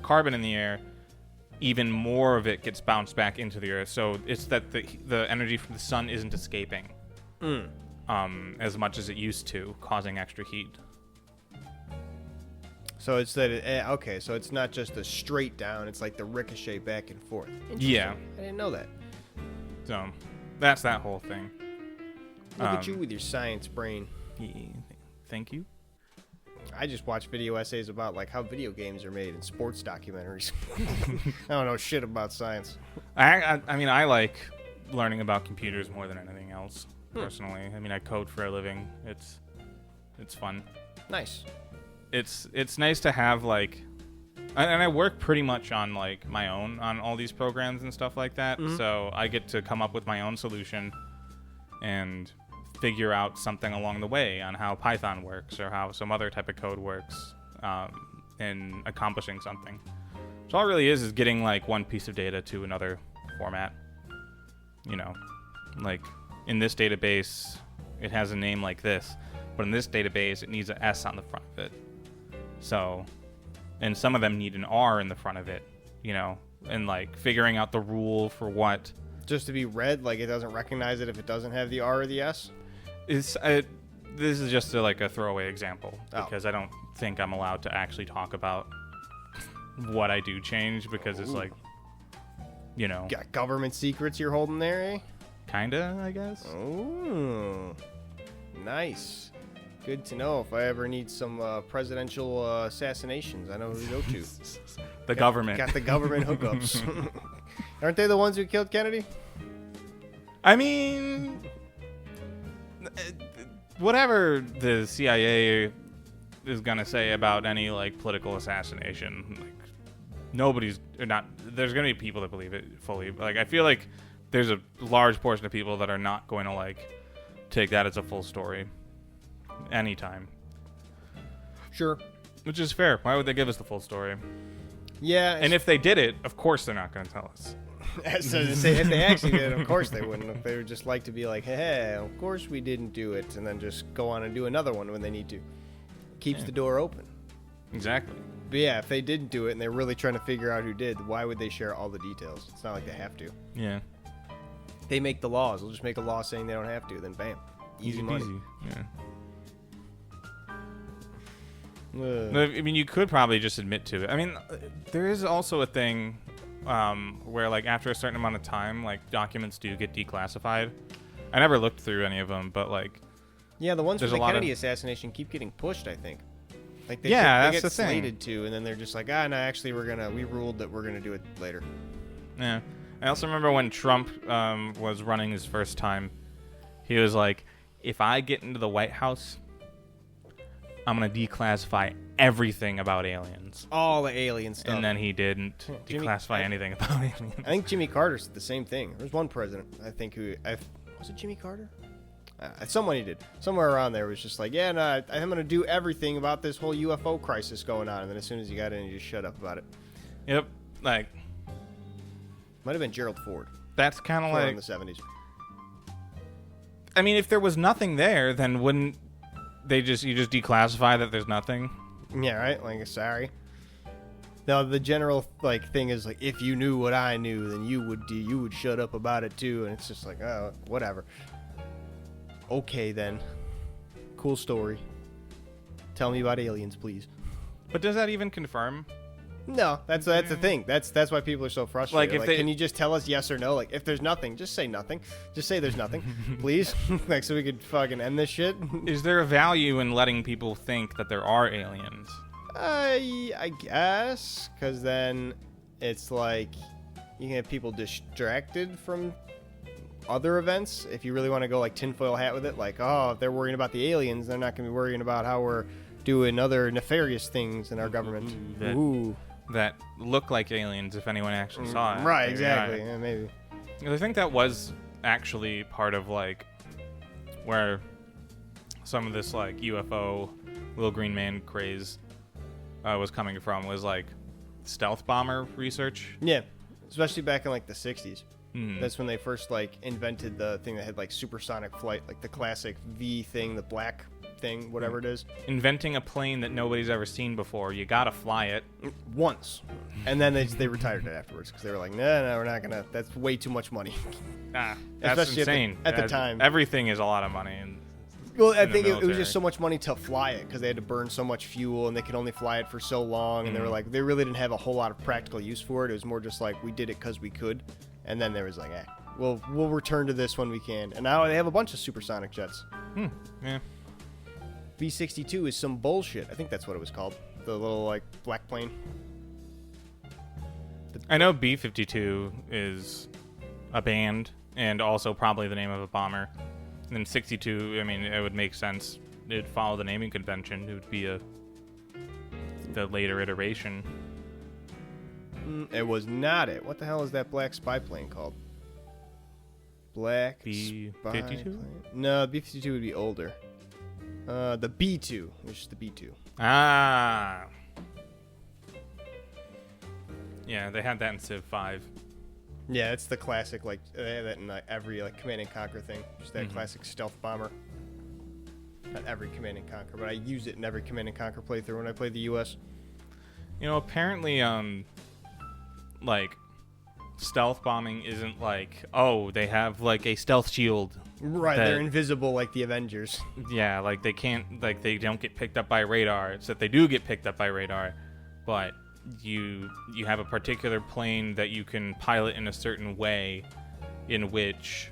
carbon in the air, even more of it gets bounced back into the Earth. So it's that the energy from the sun isn't escaping as much as it used to, causing extra heat. So it's that okay, so it's not just a straight down, it's like the ricochet back and forth. Yeah. I didn't know that. So that's that whole thing. Look at you with your science brain. Yeah, thank you. I just watch video essays about like how video games are made and sports documentaries. I don't know shit about science. I mean, I like learning about computers more than anything else, personally. I mean, I code for a living. It's fun. Nice. It's nice to have like, and I work pretty much on like my own on all these programs and stuff like that. So I get to come up with my own solution and figure out something along the way on how Python works or how some other type of code works in accomplishing something. So all it really is getting like one piece of data to another format. You know, like in this database, it has a name like this, but in this database, it needs an S on the front of it. So, and some of them need an R in the front of it, you know, and like figuring out the rule for what. Just to be read, like it doesn't recognize it if it doesn't have the R or the S? This is just like a throwaway example because I don't think I'm allowed to actually talk about what I do change because it's like, you know. Got government secrets you're holding there, eh? Kinda, I guess. Oh, nice. Good to know. If I ever need some presidential assassinations, I know who to go to. The government. Got the government hookups. Aren't they the ones who killed Kennedy? I mean, whatever the CIA is gonna say about any like political assassination, like there's gonna be people that believe it fully. But, like I feel like there's a large portion of people that are not going to like take that as a full story anytime. Sure. Which is fair. Why would they give us the full story? Yeah. And if they did it, of course they're not going to tell us. So to say, if they actually did it, of course they wouldn't. If they would just like to be like, hey, of course we didn't do it, and then just go on and do another one when they need to. Keeps the door open. Exactly. But yeah, if they didn't do it and they're really trying to figure out who did, why would they share all the details? It's not like they have to. Yeah. They make the laws. They'll just make a law saying they don't have to. Then bam, easy money. Yeah. I mean, you could probably just admit to it. I mean, there is also a thing where, like, after a certain amount of time, like, documents do get declassified. I never looked through any of them, but, like... Yeah, the ones from the Kennedy assassination keep getting pushed, I think. Like, they that's get the thing. slated to, and then they're just like, no, actually, we ruled that we're going to do it later. Yeah. I also remember when Trump was running his first time, he was like, if I get into the White House... I'm going to declassify everything about aliens. All the alien stuff. And then he didn't declassify anything about aliens. I think Jimmy Carter said the same thing. There's one president, I think, was it Jimmy Carter? Someone he did. Somewhere around there was just like, yeah, no, I'm going to do everything about this whole UFO crisis going on. And then as soon as he got in, he just shut up about it. Yep. Like. Might have been Gerald Ford. That's kind of like. In the 70s. I mean, if there was nothing there, then wouldn't. You just declassify that there's nothing. Yeah, right. Like, sorry. Now the general like thing is like, if you knew what I knew, then you would shut up about it too. And it's just like, oh, whatever. Okay then. Cool story. Tell me about aliens, please. But does that even confirm? No, that's the thing. That's why people are so frustrated. Like, can you just tell us yes or no? Like, if there's nothing, just say nothing. Just say there's nothing, please. Like, so we could fucking end this shit. Is there a value in letting people think that there are aliens? I guess, because then it's like you can have people distracted from other events. If you really want to go like tinfoil hat with it, like, oh, if they're worrying about the aliens, they're not going to be worrying about how we're doing other nefarious things in our government. That look like aliens if anyone actually saw it. Right, exactly. Yeah, maybe. I think that was actually part of like where some of this like UFO little green man craze was coming from, was like stealth bomber research. Yeah, especially back in like the 60s. That's when they first like invented the thing that had like supersonic flight, like the classic V thing, the black thing, whatever it is. Inventing a plane that nobody's ever seen before. You gotta fly it once, and then they retired it afterwards because they were like, no, we're not gonna. That's way too much money. That's especially insane. At the time. Everything is a lot of money. Well, I think it was just so much money to fly it because they had to burn so much fuel and they could only fly it for so long. And they were like, they really didn't have a whole lot of practical use for it. It was more just like, we did it because we could. And then there was like, we'll return to this when we can. And now they have a bunch of supersonic jets. Yeah. B-62 is some bullshit. I think that's what it was called. The little like black plane. I know B-52 is a band and also probably the name of a bomber. And then 62, I mean, it would make sense. It'd follow the naming convention. It would be the later iteration. It was not it. What the hell is that black spy plane called? Black B-52? No, B-52 would be older. The B-2, which is the B-2. Ah. Yeah, they had that in Civ 5. Yeah, it's the classic, like, they have that in every, like, Command and Conquer thing. Just that classic stealth bomber. Not every Command and Conquer, but I use it in every Command and Conquer playthrough when I play the U.S. You know, apparently, like, stealth bombing isn't like, oh, they have, like, a stealth shield. Right, they're invisible like the Avengers. Yeah, like, they can't, like, they don't get picked up by radar. It's that they do get picked up by radar, but you have a particular plane that you can pilot in a certain way in which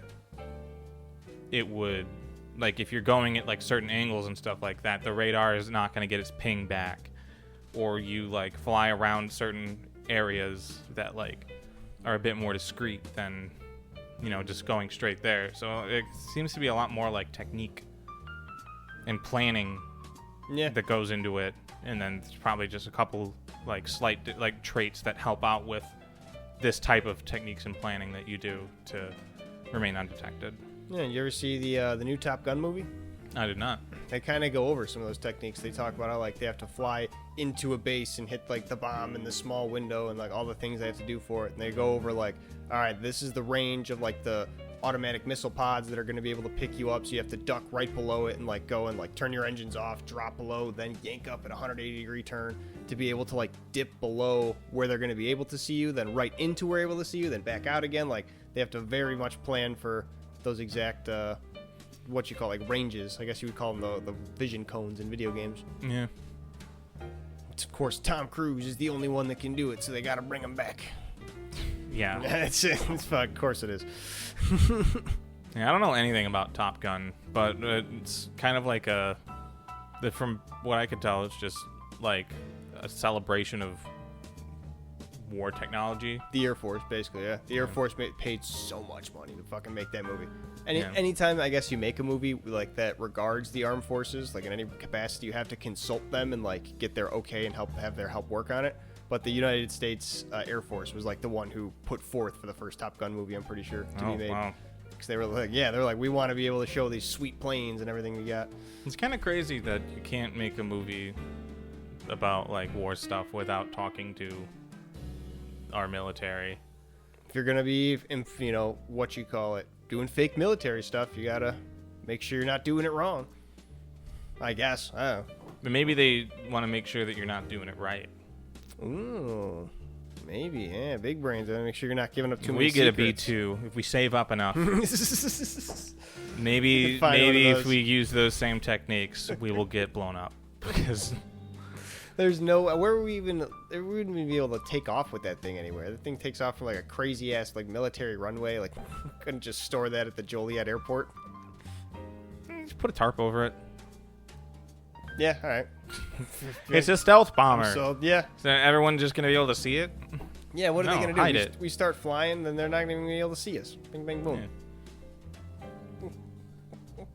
it would, like, if you're going at, like, certain angles and stuff like that, the radar is not going to get its ping back. Or you, like, fly around certain areas that, like, are a bit more discreet than, you know, just going straight there. So it seems to be a lot more, like, technique and planning that goes into it. And then there's probably just a couple, like, slight, like, traits that help out with this type of techniques and planning that you do to remain undetected. Yeah, you ever see the new Top Gun movie? I did not. They kind of go over some of those techniques. They talk about how, like, they have to fly into a base and hit, like, the bomb in the small window and, like, all the things they have to do for it. And they go over, like, all right, this is the range of, like, the automatic missile pods that are going to be able to pick you up, so you have to duck right below it and, like, go and, like, turn your engines off, drop below, then yank up at a 180-degree turn to be able to, like, dip below where they're going to be able to see you, then right into where they're able to see you, then back out again. Like, they have to very much plan for those exact what you call, like, ranges. I guess you would call them the vision cones in video games. Yeah. It's, of course, Tom Cruise is the only one that can do it, so they got to bring him back. Yeah. It's of course it is. Yeah, I don't know anything about Top Gun, but it's kind of like from what I could tell, it's just like a celebration of war technology. The Air Force, basically, yeah. The Air Force paid so much money to fucking make that movie. Anytime, I guess, you make a movie like that regards the armed forces, like in any capacity, you have to consult them and, like, get their okay and have their help work on it. But the United States Air Force was, like, the one who put forth for the first Top Gun movie, I'm pretty sure, to be made. Wow. Because they were like, we want to be able to show these sweet planes and everything we got. It's kind of crazy that you can't make a movie about, like, war stuff without talking to our military. If you're gonna be, you know, what you call it, doing fake military stuff, you gotta make sure you're not doing it wrong. I guess. I don't know. But maybe they want to make sure that you're not doing it right. Ooh, maybe. Yeah, big brains. I make sure you're not giving up too many secrets. We get a B2 if we save up enough. maybe if we use those same techniques, we will get blown up. Because there's no where we wouldn't even be able to take off with that thing anywhere. The thing takes off from, like, a crazy ass, like, military runway. Like, couldn't just store that at the Joliet airport. Just put a tarp over it. Yeah, all right. It's a stealth bomber. So yeah. So everyone just gonna be able to see it? Yeah. What are they gonna do? Hide it. We start flying, then they're not gonna be able to see us. Bing, bang, boom. Yeah.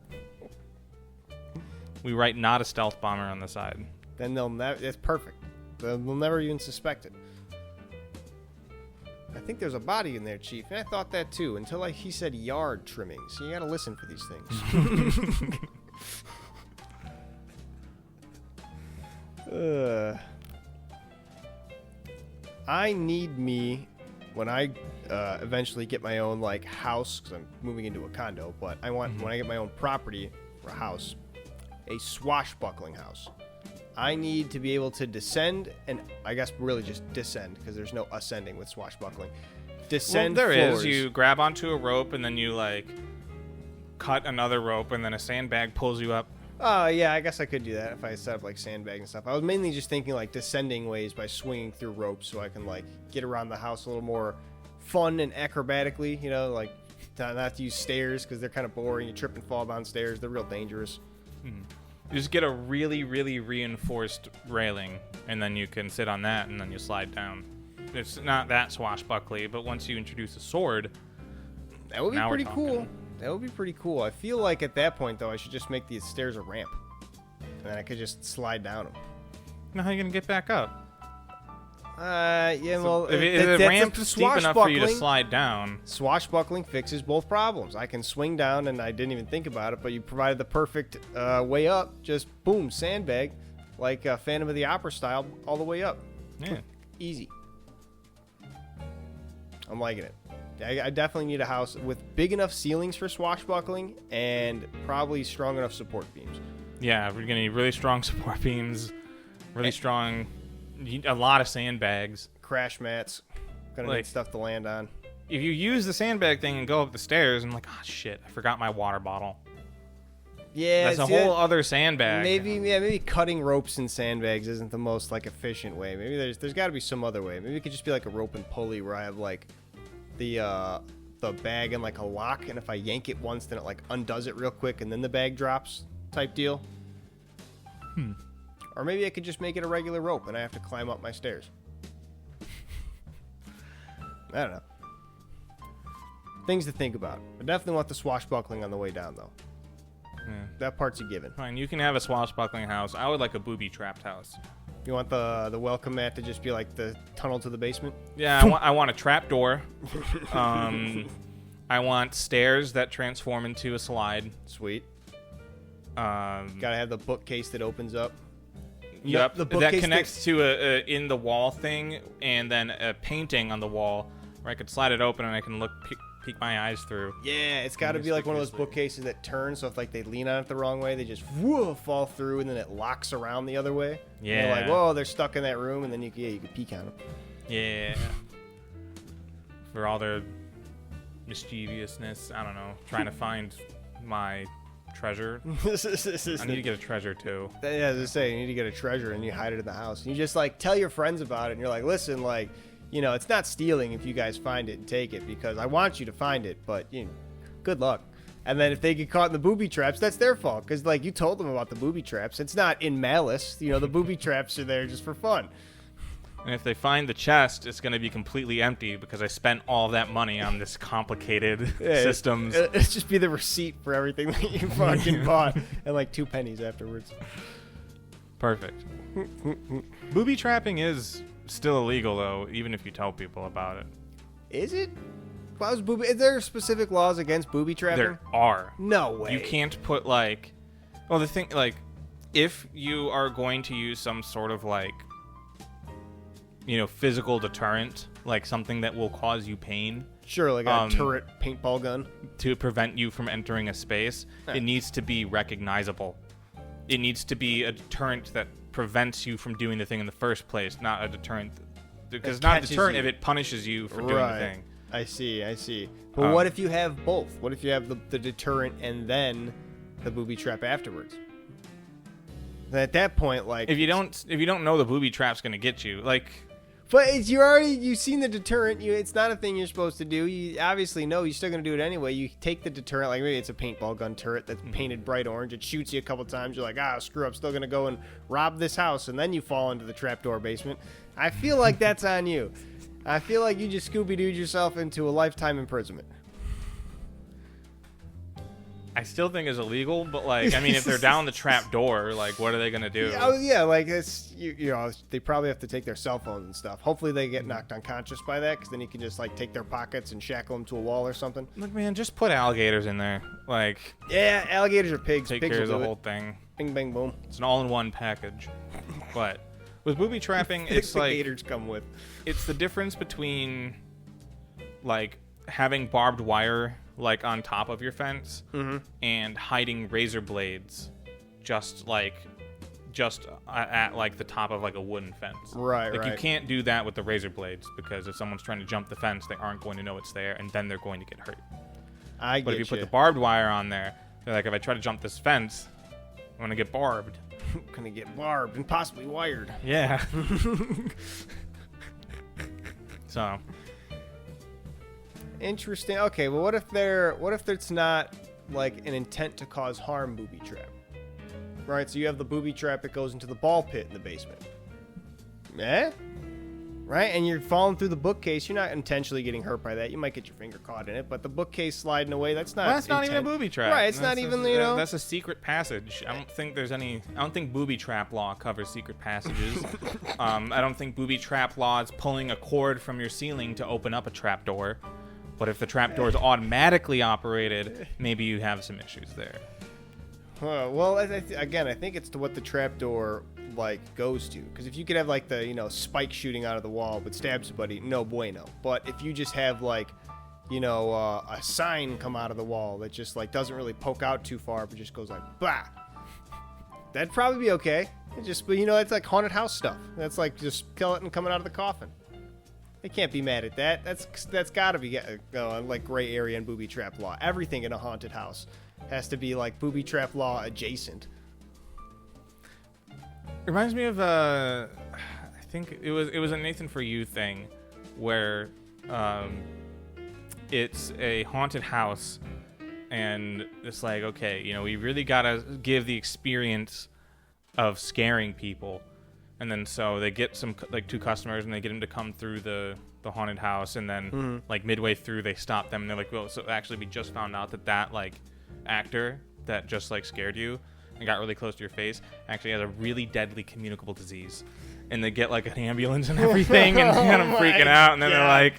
We write "not a stealth bomber" on the side. Then they'll never. It's perfect. They'll never even suspect it. I think there's a body in there, Chief, and I thought that too until he said yard trimming. So you gotta listen for these things. I need me, when I eventually get my own, like, house, because I'm moving into a condo, but I want, when I get my own property for a house, a swashbuckling house. I need to be able to descend, and I guess really just descend, because there's no ascending with swashbuckling. Descend there floors. is. You grab onto a rope, and then you, like, cut another rope, and then a sandbag pulls you up. Oh, yeah, I guess I could do that if I set up, like, sandbags and stuff. I was mainly just thinking, like, descending ways by swinging through ropes so I can, like, get around the house a little more fun and acrobatically, you know, like, not to use stairs because they're kind of boring. You trip and fall down stairs. They're real dangerous. Mm-hmm. You just get a really, really reinforced railing, and then you can sit on that, and then you slide down. It's not that swashbuckly, but once you introduce a sword, that would be pretty cool. That would be pretty cool. I feel like at that point, though, I should just make these stairs a ramp. And then I could just slide down them. Now how are you going to get back up? Yeah, well, if the ramp's steep enough for you to slide down. Swashbuckling fixes both problems. I can swing down, and I didn't even think about it, but you provided the perfect way up. Just boom, sandbag, like Phantom of the Opera style, all the way up. Yeah. Easy. I'm liking it. I definitely need a house with big enough ceilings for swashbuckling and probably strong enough support beams. Yeah, we're gonna need really strong support beams, really strong, a lot of sandbags, crash mats. Gonna need stuff to land on. If you use the sandbag thing and go up the stairs, I'm like, oh shit, I forgot my water bottle. Yeah, that's a whole other sandbag. Maybe cutting ropes in sandbags isn't the most like efficient way. Maybe there's got to be some other way. Maybe it could just be like a rope and pulley where I have like the bag in like a lock, and if I yank it once, then it like undoes it real quick, and then the bag drops, type deal. Or maybe I could just make it a regular rope, and I have to climb up my stairs. I don't know. Things to think about. I definitely want the swashbuckling on the way down, though. Yeah. That part's a given. Fine, you can have a swashbuckling house. I would like a booby-trapped house. You want the welcome mat to just be like the tunnel to the basement? Yeah, I want a trap door. I want stairs that transform into a slide. Sweet. Gotta have the bookcase that opens up. Yep, the bookcase that connects to a in the wall thing, and then a painting on the wall where I could slide it open and I can peek my eyes through. Yeah, it's got to be like one of those bookcases that turn, so if like they lean on it the wrong way, they just fall through, and then it locks around the other way. Yeah. And you're like, whoa, they're stuck in that room, and then you can peek on them. Yeah. For all their mischievousness, I don't know, trying to find my treasure. I need to get a treasure too. Yeah, as I say, you need to get a treasure and you hide it in the house. And you just like tell your friends about it, and you're like, listen, like, you know, it's not stealing if you guys find it and take it, because I want you to find it, but you know, good luck. And then if they get caught in the booby traps, that's their fault, because like you told them about the booby traps. It's not in malice, you know. The booby traps are there just for fun. And if they find the chest, it's going to be completely empty because I spent all that money on this complicated systems. It's just be the receipt for everything that you fucking bought, and like 2 pennies afterwards. Perfect. Booby trapping is still illegal, though, even if you tell people about it. Is it? Is there specific laws against booby trapping? There are. No way. You can't put like, well, the thing, like, if you are going to use some sort of like, you know, physical deterrent, like something that will cause you pain. Sure, like a turret paintball gun. To prevent you from entering a space, it needs to be recognizable. It needs to be a deterrent that prevents you from doing the thing in the first place, not a deterrent. Because it's not a deterrent if it punishes you for doing the thing. I see. But what if you have both? What if you have the deterrent and then the booby trap afterwards? Then at that point, like, if you don't know the booby trap's gonna get you, like. But you've seen the deterrent. It's not a thing you're supposed to do. You obviously know you're still going to do it anyway. You take the deterrent, like maybe it's a paintball gun turret that's painted bright orange. It shoots you a couple times. You're like, screw, I'm still going to go and rob this house. And then you fall into the trapdoor basement. I feel like that's on you. I feel like you just Scooby-Dooed yourself into a lifetime imprisonment. I still think it's illegal, but like, I mean, if they're down the trap door, like, what are they gonna do? Yeah, like it's you know, they probably have to take their cell phones and stuff. Hopefully, they get knocked unconscious by that, because then you can just like take their pockets and shackle them to a wall or something. Look, man, just put alligators in there, like. Yeah, alligators or pigs. Take pigs care of the whole thing. Bing, bang, boom. It's an all-in-one package. But with booby trapping, it's like gators come with. It's the difference between like having barbed wire like on top of your fence and hiding razor blades just at like the top of like a wooden fence. Right. You can't do that with the razor blades, because if someone's trying to jump the fence, they aren't going to know it's there, and then they're going to get hurt. But if you put the barbed wire on there, they're like, if I try to jump this fence, I'm gonna get barbed. I'm gonna get barbed and possibly wired. Yeah. So interesting. Okay, well, what if it's not like an intent to cause harm booby trap? Right, so you have the booby trap that goes into the ball pit in the basement. right? And you're falling through the bookcase. You're not intentionally getting hurt by that. You might get your finger caught in it, but the bookcase sliding away, that's not. Well, that's not even a booby trap. Right, it's not even, you know. That's a secret passage. I don't think booby trap law covers secret passages. I don't think booby trap law is pulling a cord from your ceiling to open up a trap door. But if the trap door is automatically operated, maybe you have some issues there. Well, again, I think it's to what the trapdoor goes to. Because if you could have the spike shooting out of the wall but stab somebody, no bueno. But if you just have a sign come out of the wall that just doesn't really poke out too far but just goes bah, that'd probably be okay. But it's like haunted house stuff. That's just skeleton coming out of the coffin. They can't be mad at that. That's got to be gray area and booby trap law. Everything in a haunted house has to be booby trap law adjacent. It reminds me of I think it was a Nathan For You thing where it's a haunted house and it's okay, we really gotta give the experience of scaring people. And then so they get some two customers and they get them to come through the haunted house, and then midway through they stop them and they're like, well, so actually we just found out that actor that just scared you and got really close to your face actually has a really deadly communicable disease. And they get an ambulance and everything and kind of freaking out, and then they're like,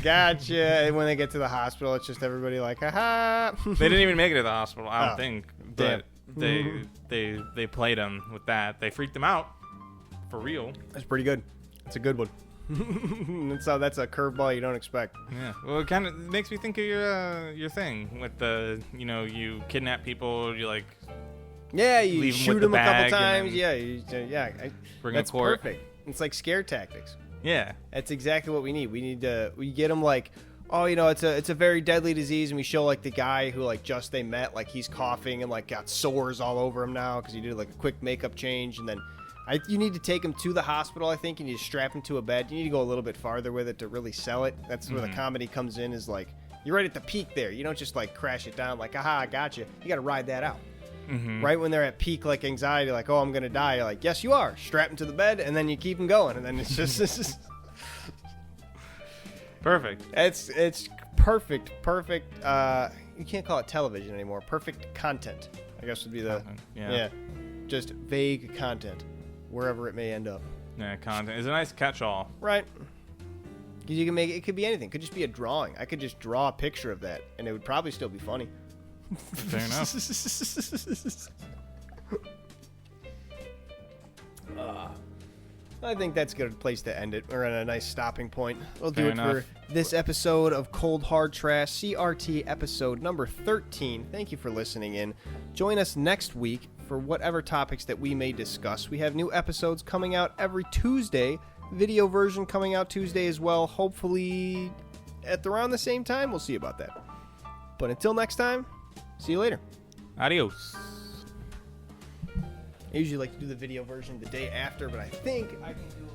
gotcha. And when they get to the hospital, it's just everybody aha. They didn't even make it to the hospital, I don't think. But Damn. they played them with that. They freaked them out for real. That's pretty good. That's a good one. That's a curveball you don't expect. Yeah. Well, it kind of makes me think of your thing with the you kidnap people, you you shoot them a couple times. Bring that's a court. Perfect. It's like scare tactics. Yeah. That's exactly what we need. We get them it's a very deadly disease, and we show the guy who just they met, he's coughing and got sores all over him now because he did a quick makeup change, and then you need to take him to the hospital. I think you need to strap him to a bed. You need to go a little bit farther with it to really sell it. That's where the comedy comes in. Is you're right at the peak there. You don't just crash it down aha, I got you. You got to ride that out. Mm-hmm. Right when they're at peak anxiety, oh, I'm gonna die. You're like, yes, you are. Strap him to the bed, and then you keep him going, and then it's just. Perfect. It's perfect. You can't call it television anymore. Perfect content, I guess, would be the content, yeah. Just vague content, wherever it may end up. Yeah, content is a nice catch-all. Right. Because you can make it could be anything. It could just be a drawing. I could just draw a picture of that, and it would probably still be funny. Fair enough. I think that's a good place to end it. We're at a nice stopping point. We'll do Fair it enough. for this episode of Cold Hard Trash, CRT episode number 13. Thank you for listening in. Join us next week for whatever topics that we may discuss. We have new episodes coming out every Tuesday. Video version coming out Tuesday as well. Hopefully at around the same time. We'll see about that. But until next time, see you later. Adios. I usually like to do the video version the day after, but I think I can do